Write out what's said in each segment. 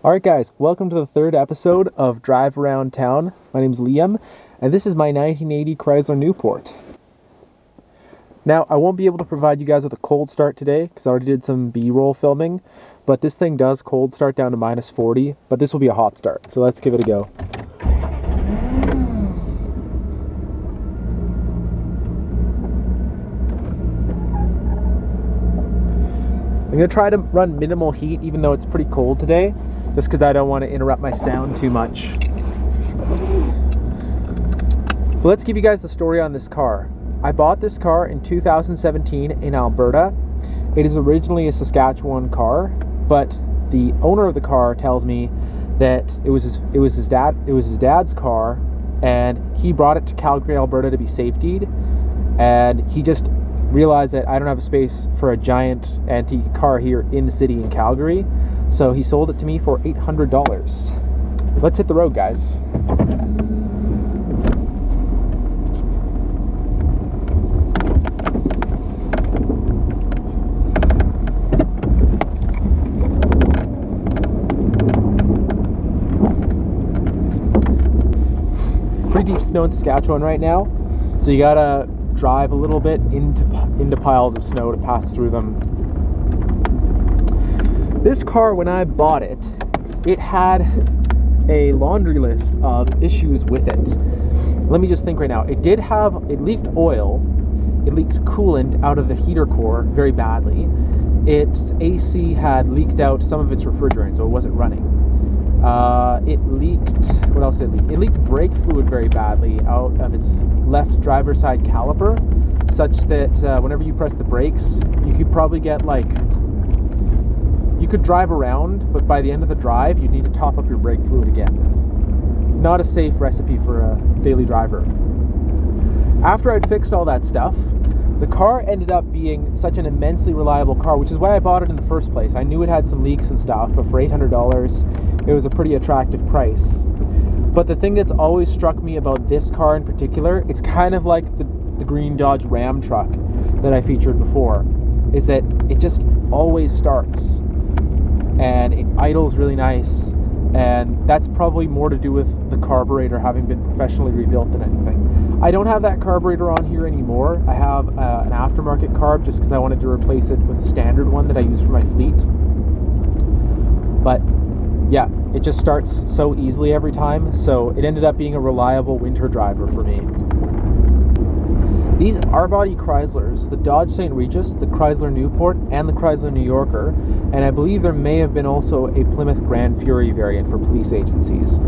Alright guys, welcome to the third episode of Drive Around Town. My name's Liam, and this is my 1980 Chrysler Newport. Now, I won't be able to provide you guys with a cold start today, because I already did some B-roll filming, but this thing does cold start down to minus 40, but this will be a hot start, so let's give it a go. I'm going to try to run minimal heat, even though it's pretty cold today, just because I don't want to interrupt my sound too much. But let's give you guys the story on this car. I bought this car in 2017 in Alberta. It is originally a Saskatchewan car, but the owner of the car tells me that it was his dad's car, and he brought it to Calgary, Alberta to be safetied, and he just realized that I don't have a space for a giant antique car here in the city in Calgary, so he sold it to me for $800. Let's hit the road, guys. It's pretty deep snow in Saskatchewan right now, so you gotta drive a little bit into piles of snow to pass through them. This car, when I bought it, it had a laundry list of issues with it. Let me just think right now. It leaked oil, it leaked coolant out of the heater core very badly. Its AC had leaked out some of its refrigerant, so it wasn't running. What else did it leak? It leaked brake fluid very badly out of its left driver's side caliper, such that whenever you press the brakes, you could probably get you could drive around, but by the end of the drive, you'd need to top up your brake fluid again. Not a safe recipe for a daily driver. After I'd fixed all that stuff, the car ended up being such an immensely reliable car, which is why I bought it in the first place. I knew it had some leaks and stuff, but for $800, it was a pretty attractive price. But the thing that's always struck me about this car in particular, it's kind of like the green Dodge Ram truck that I featured before, is that it just always starts. And it idles really nice, and that's probably more to do with the carburetor having been professionally rebuilt than anything. I don't have that carburetor on here anymore. I have an aftermarket carb just because I wanted to replace it with a standard one that I use for my fleet. But yeah, it just starts so easily every time, so it ended up being a reliable winter driver for me. These R-body Chryslers, the Dodge St. Regis, the Chrysler Newport, and the Chrysler New Yorker, and I believe there may have been also a Plymouth Grand Fury variant for police agencies.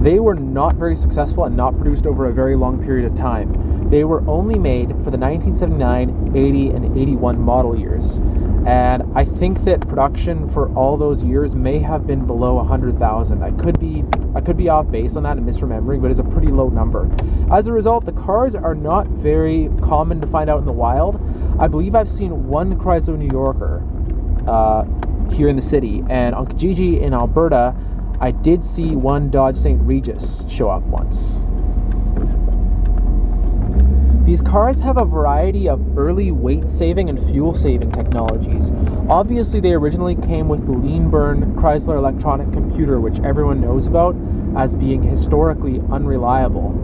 They were not very successful and not produced over a very long period of time. They were only made for the 1979, 80, and 81 model years. And I think that production for all those years may have been below 100,000. I could be off base on that and misremembering, but it's a pretty low number. As a result, the cars are not very common to find out in the wild. I believe I've seen one Chrysler New Yorker here in the city, and on Kijiji in Alberta, I did see one Dodge St. Regis show up once. These cars have a variety of early weight-saving and fuel-saving technologies. Obviously, they originally came with the lean-burn Chrysler electronic computer, which everyone knows about as being historically unreliable.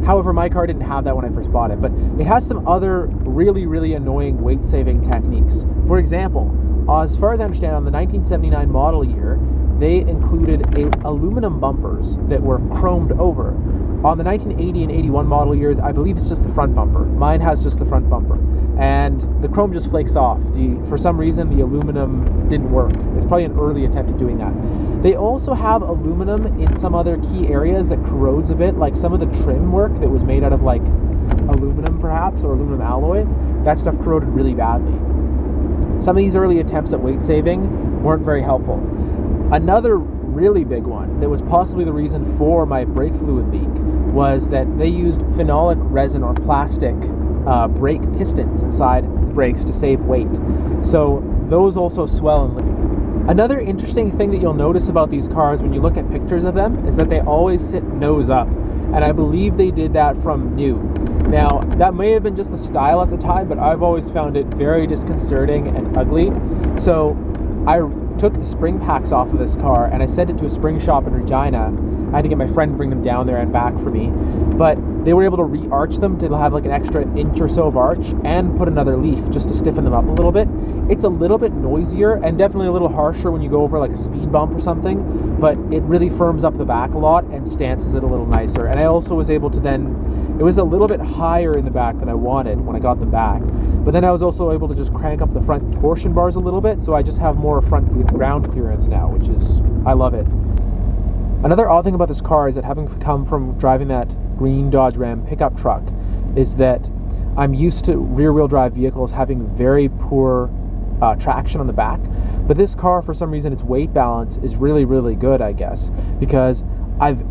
However, my car didn't have that when I first bought it, but it has some other really, really annoying weight-saving techniques. For example, as far as I understand, on the 1979 model year, they included aluminum bumpers that were chromed over. On the 1980 and 81 model years, I believe it's just the front bumper. Mine has just the front bumper. And the chrome just flakes off. For some reason, the aluminum didn't work. It's probably an early attempt at doing that. They also have aluminum in some other key areas that corrodes a bit, like some of the trim work that was made out of aluminum perhaps, or aluminum alloy. That stuff corroded really badly. Some of these early attempts at weight saving weren't very helpful. Another really big one that was possibly the reason for my brake fluid leak was that they used phenolic resin or plastic brake pistons inside the brakes to save weight. So those also swell and leak. Another interesting thing that you'll notice about these cars when you look at pictures of them is that they always sit nose up, and I believe they did that from new. Now, that may have been just the style at the time, but I've always found it very disconcerting and ugly. So I took the spring packs off of this car and I sent it to a spring shop in Regina. I had to get my friend to bring them down there and back for me. But they were able to re-arch them to have like an extra inch or so of arch and put another leaf just to stiffen them up a little bit. It's a little bit noisier and definitely a little harsher when you go over like a speed bump or something, but it really firms up the back a lot and stances it a little nicer. And I also was able to then, it was a little bit higher in the back than I wanted when I got them back, but then I was also able to just crank up the front torsion bars a little bit, so I just have more front ground clearance now, which is, I love it. Another odd thing about this car is that having come from driving that green Dodge Ram pickup truck is that I'm used to rear-wheel drive vehicles having very poor traction on the back, but this car, for some reason, its weight balance is really, really good, I guess, because I've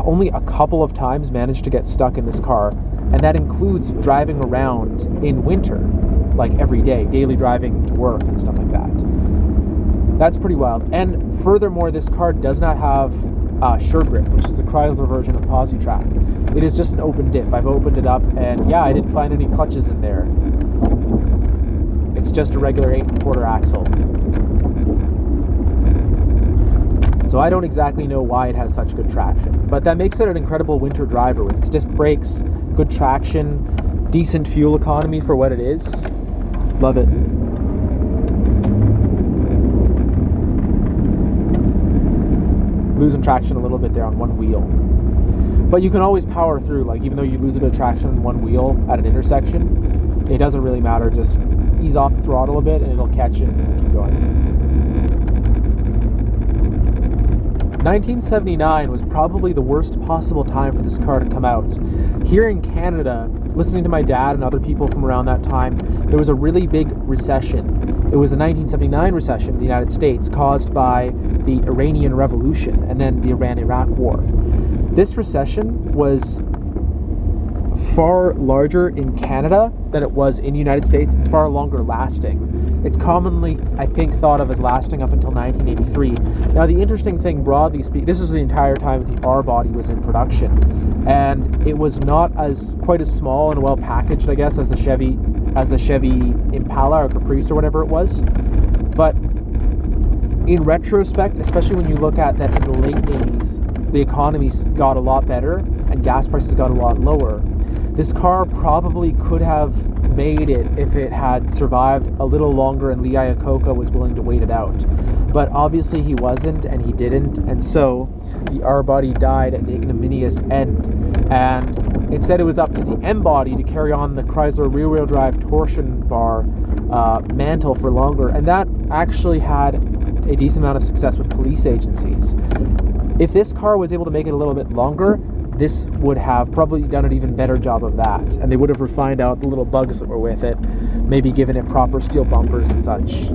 only a couple of times managed to get stuck in this car, and that includes driving around in winter, like every day, daily driving to work and stuff like that. That's pretty wild. And furthermore, this car does not have Sure Grip, which is the Chrysler version of PosiTrack. It is just an open diff. I've opened it up, and yeah, I didn't find any clutches in there. It's just a regular 8 1/4 axle. So I don't exactly know why it has such good traction, but that makes it an incredible winter driver with its disc brakes, good traction, decent fuel economy for what it is. Love it. Losing traction a little bit there on one wheel, but you can always power through. Like, even though you lose a bit of traction on one wheel at an intersection, it doesn't really matter. Just ease off the throttle a bit and it'll catch it and keep going. 1979 was probably the worst possible time for this car to come out. Here in Canada, listening to my dad and other people from around that time, there was a really big recession. It was the 1979 recession in the United States, caused by the Iranian Revolution and then the Iran-Iraq War. This recession was far larger in Canada than it was in the United States, and far longer lasting. It's commonly, I think, thought of as lasting up until 1983. Now, the interesting thing, broadly speaking, this was the entire time that the R-body was in production, and it was not quite as small and well packaged, I guess, as the Chevy Impala or Caprice or whatever it was. But in retrospect, especially when you look at that in the late 80s, the economy got a lot better and gas prices got a lot lower. This car probably could have made it if it had survived a little longer and Lee Iacocca was willing to wait it out. But obviously he wasn't, and he didn't, and so the R-body died at the ignominious end. And instead it was up to the M-body to carry on the Chrysler rear-wheel drive torsion bar mantle for longer, and that actually had a decent amount of success with police agencies. If this car was able to make it a little bit longer, this would have probably done an even better job of that, and they would have refined out the little bugs that were with it, maybe given it proper steel bumpers and such.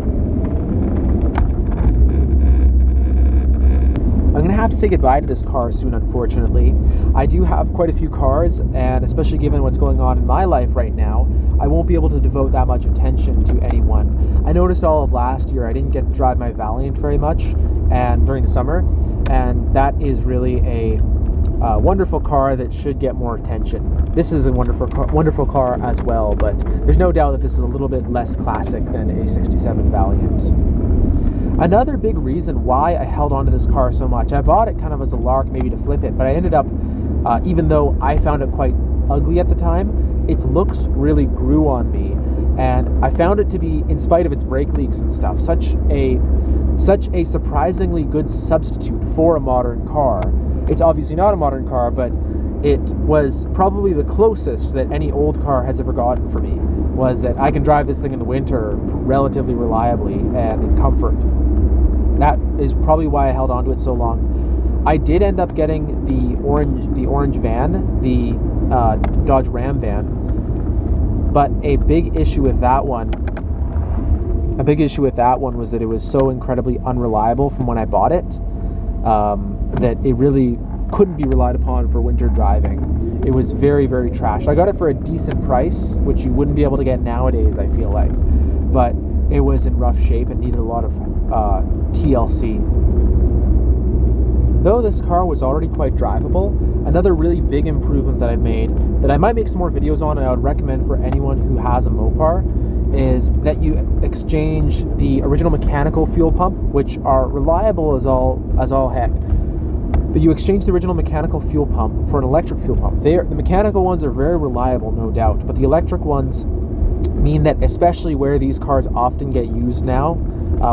I'm going to have to say goodbye to this car soon, unfortunately. I do have quite a few cars, and especially given what's going on in my life right now, I won't be able to devote that much attention to any one. I noticed all of last year I didn't get to drive my Valiant very much and during the summer, and that is really a wonderful car that should get more attention. This is a wonderful car as well, but there's no doubt that this is a little bit less classic than a 67 Valiant. Another big reason why I held on to this car so much, I bought it kind of as a lark, maybe to flip it, but I ended up, even though I found it quite ugly at the time, its looks really grew on me, and I found it to be, in spite of its brake leaks and stuff, such a surprisingly good substitute for a modern car. It's obviously not a modern car, but it was probably the closest that any old car has ever gotten for me, was that I can drive this thing in the winter relatively reliably and in comfort. That is probably why I held on to it so long. I did end up getting the orange van, the Dodge Ram van, but a big issue with that one was that it was so incredibly unreliable from when I bought it, that it really couldn't be relied upon for winter driving. It was very, very trash. I got it for a decent price, which you wouldn't be able to get nowadays, I feel like, but it was in rough shape and needed a lot of TLC. Though this car was already quite drivable, another really big improvement that I made, that I might make some more videos on and I would recommend for anyone who has a Mopar, is that you exchange the original mechanical fuel pump, which are reliable as all heck. But you exchange the original mechanical fuel pump for an electric fuel pump. The mechanical ones are very reliable, no doubt, but the electric ones mean that, especially where these cars often get used now,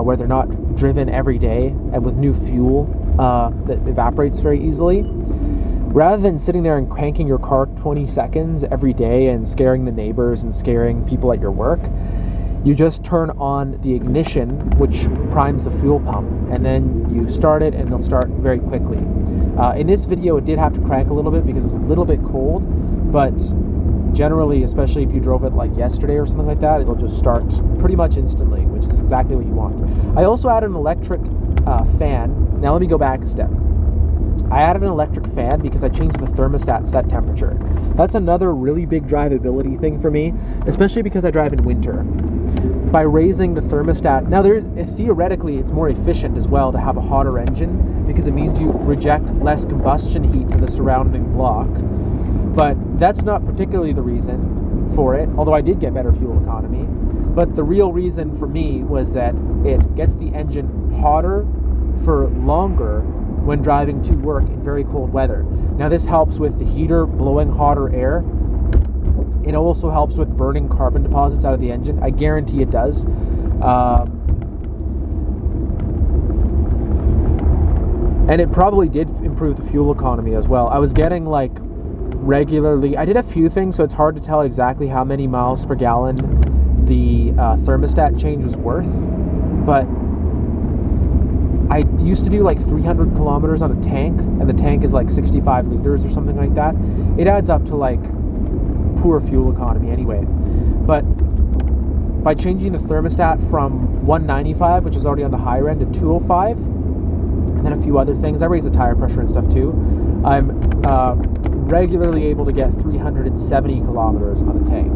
where they're not driven every day and with new fuel that evaporates very easily, rather than sitting there and cranking your car 20 seconds every day and scaring the neighbors and scaring people at your work, you just turn on the ignition, which primes the fuel pump, and then you start it and it'll start very quickly. In this video, it did have to crank a little bit because it was a little bit cold, but generally, especially if you drove it like yesterday or something like that, it'll just start pretty much instantly, which is exactly what you want. I also added an electric fan. Now let me go back a step. I added an electric fan because I changed the thermostat set temperature. That's another really big drivability thing for me, especially because I drive in winter. By raising the thermostat, now theoretically it's more efficient as well to have a hotter engine because it means you reject less combustion heat to the surrounding block. But that's not particularly the reason for it, although I did get better fuel economy. But the real reason for me was that it gets the engine hotter for longer when driving to work in very cold weather. Now this helps with the heater blowing hotter air. It also helps with burning carbon deposits out of the engine. I guarantee it does. And it probably did improve the fuel economy as well. I was getting like regularly, I did a few things, so it's hard to tell exactly how many miles per gallon the thermostat change was worth, but I used to do like 300 kilometers on a tank, and the tank is like 65 liters or something like that. It adds up to like poor fuel economy anyway. But by changing the thermostat from 195, which is already on the higher end, to 205, and then a few other things, I raised the tire pressure and stuff too, I'm regularly able to get 370 kilometers on a tank.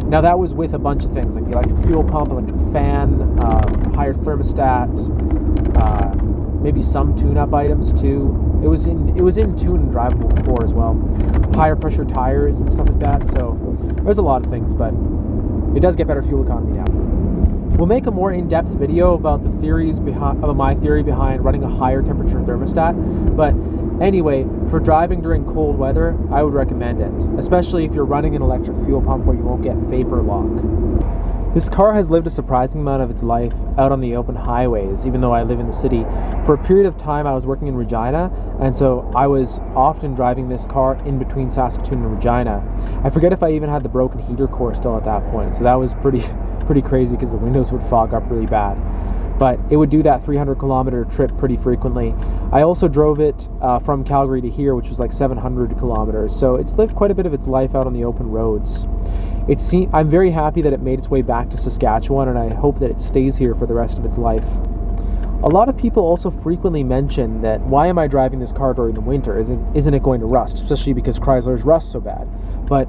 Now that was with a bunch of things like the electric fuel pump, electric fan, higher thermostat, maybe some tune-up items too. It was in tune and drivable before as well. Higher pressure tires and stuff like that. So there's a lot of things, but it does get better fuel economy now. We'll make a more in-depth video about the theories about my theory behind running a higher temperature thermostat. But anyway, for driving during cold weather, I would recommend it, especially if you're running an electric fuel pump where you won't get vapor lock. This car has lived a surprising amount of its life out on the open highways, even though I live in the city. For a period of time, I was working in Regina, and so I was often driving this car in between Saskatoon and Regina. I forget if I even had the broken heater core still at that point, so that was pretty crazy because the windows would fog up really bad. But it would do that 300 kilometer trip pretty frequently. I also drove it from Calgary to here, which was like 700 kilometers. So it's lived quite a bit of its life out on the open roads. I'm very happy that it made its way back to Saskatchewan, and I hope that it stays here for the rest of its life. A lot of people also frequently mention that, why am I driving this car during the winter? Isn't it going to rust? Especially because Chrysler's rust so bad. But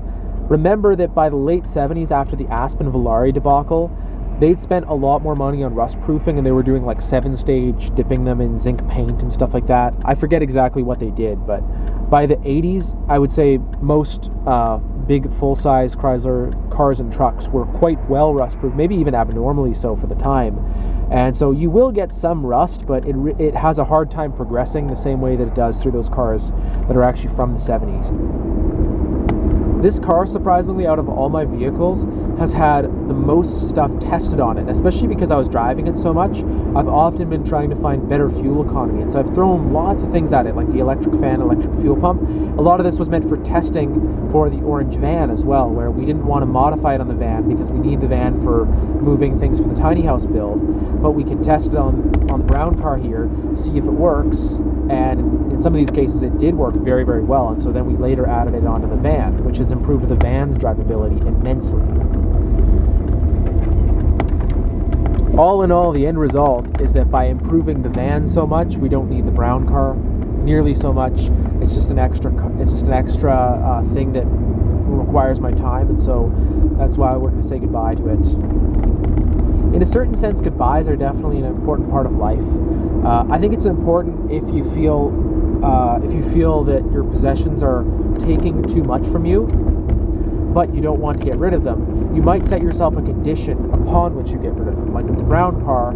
remember that by the late 70s, after the Aspen Volare debacle, they'd spent a lot more money on rust proofing, and they were doing like 7-stage, dipping them in zinc paint and stuff like that. I forget exactly what they did, but by the 80s, I would say most big full-size Chrysler cars and trucks were quite well rust-proof, maybe even abnormally so for the time. And so you will get some rust, but it has a hard time progressing the same way that it does through those cars that are actually from the 70s. This car, surprisingly, out of all my vehicles, has had the most stuff tested on it, especially because I was driving it so much. I've often been trying to find better fuel economy, and so I've thrown lots of things at it, like the electric fan, electric fuel pump. A lot of this was meant for testing for the orange van as well, where we didn't want to modify it on the van because we need the van for moving things for the tiny house build, but we can test it on the brown car here, see if it works, and in some of these cases it did work very, very well, and so then we later added it onto the van, which has improved the van's drivability immensely. All in all, the end result is that by improving the van so much, we don't need the brown car nearly so much. It's just an extra thing that requires my time, and so that's why we're going to say goodbye to it. in a certain sense, goodbyes are definitely an important part of life. I think it's important if you feel that your possessions are taking too much from you, but you don't want to get rid of them. You might set yourself a condition upon which you get rid of them. Like with the brown car,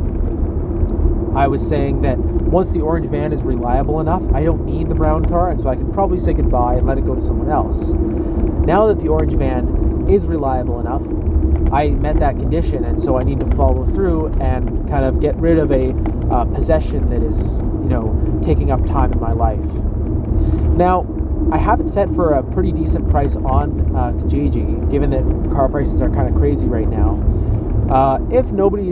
I was saying that once the orange van is reliable enough, I don't need the brown car, and so I can probably say goodbye and let it go to someone else. Now that the orange van is reliable enough, I met that condition, and so I need to follow through and kind of get rid of a possession that is, taking up time in my life. Now, I have it set for a pretty decent price on Kijiji, given that car prices are kind of crazy right now. If nobody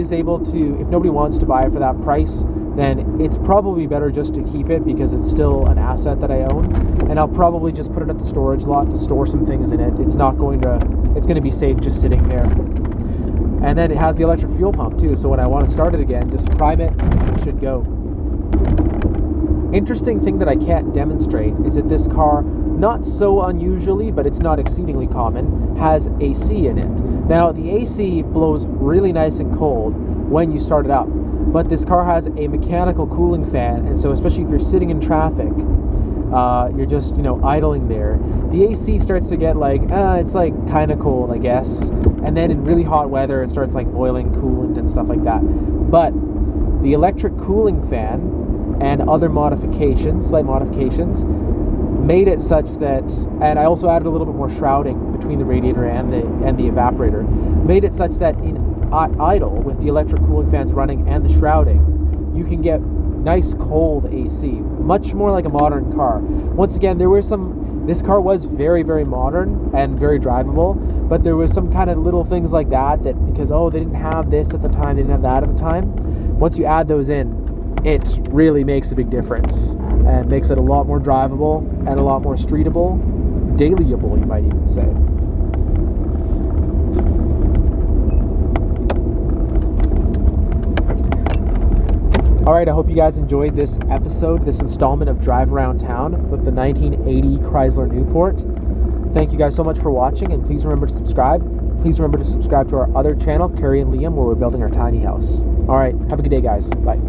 wants to buy it for that price, then it's probably better just to keep it because it's still an asset that I own, and I'll probably just put it at the storage lot to store some things in it. It's going to be safe just sitting there. And then it has the electric fuel pump too, so when I want to start it again, just prime it, it should go. Interesting thing that I can't demonstrate is that this car, not so unusually, but it's not exceedingly common, has AC in it. Now, the AC blows really nice and cold when you start it up, but this car has a mechanical cooling fan, and so especially if you're sitting in traffic, you're just, idling there, the AC starts to get it's kind of cold, I guess, and then in really hot weather, it starts boiling coolant and stuff like that. But the electric cooling fan and other slight modifications, made it such that, and I also added a little bit more shrouding between the radiator and the evaporator, made it such that in idle, with the electric cooling fans running and the shrouding, you can get nice cold AC, much more like a modern car. Once again, this car was very, very modern and very drivable, but there was some kind of little things like that because, they didn't have this at the time, they didn't have that at the time. Once you add those in, it really makes a big difference and makes it a lot more drivable and a lot more streetable, dailyable, you might even say. All right, I hope you guys enjoyed this installment of Drive Around Town with the 1980 Chrysler Newport. Thank you guys so much for watching, and please remember to subscribe. Please remember to subscribe to our other channel, Kerry&Liam, where we're building our tiny house. All right, have a good day, guys. Bye.